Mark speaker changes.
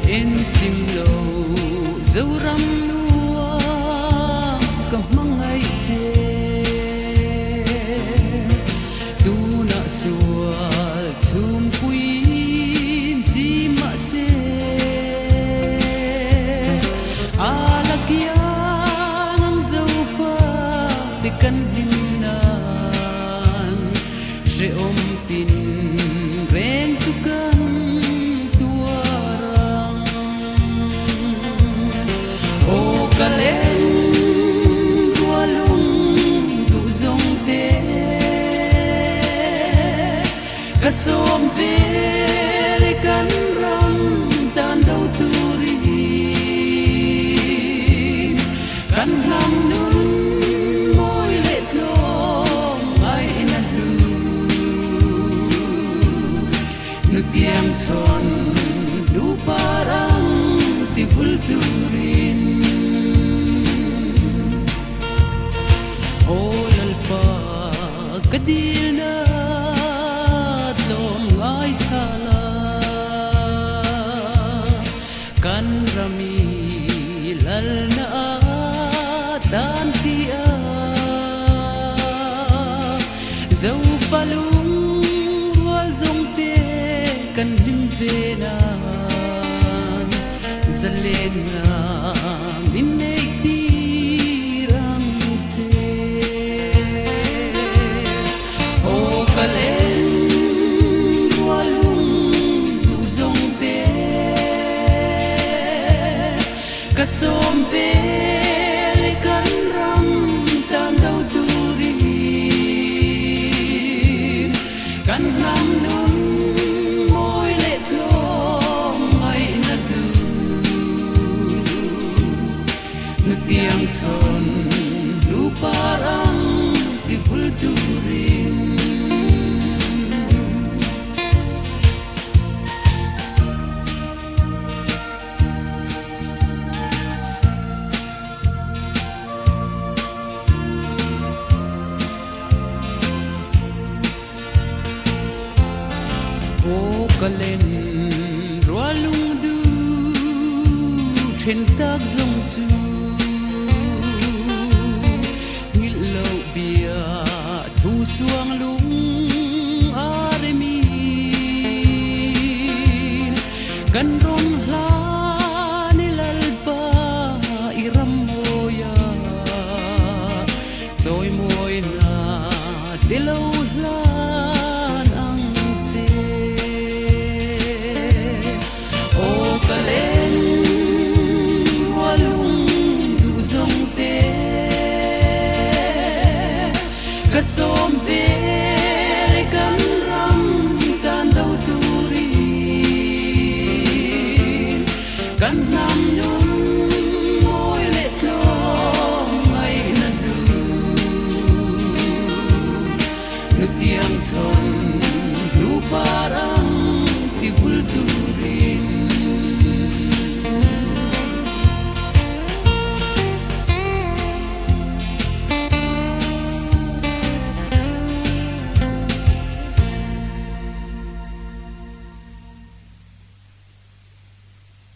Speaker 1: en chim lo dâu ram lúa cầm măng ai che tu na xua chum quy chi ma se ala kia ngang dâu pha de kan din nan re om tin ren tu kan kalen walung du zong te kasom te kan ram tan dau turi kan ham nun moi le thong ai na du nu tiang chon du parang ti vul turin kadil na lom ngai thala kan rami lal na dan tia zau palung wal zong te kan him ve na zalen na min nei ti kasom pe kan ram tan dau turi kan nam nun moi le tlom ai na du nu tiang chon lu parang ti vul turin kalen roalung du chen tak zong chu ngil lo bia thu suang lung aremi kan ron hla ni lal ba iram moya choi moi na dilo hla kasom te kan ram tan dau turi kan nam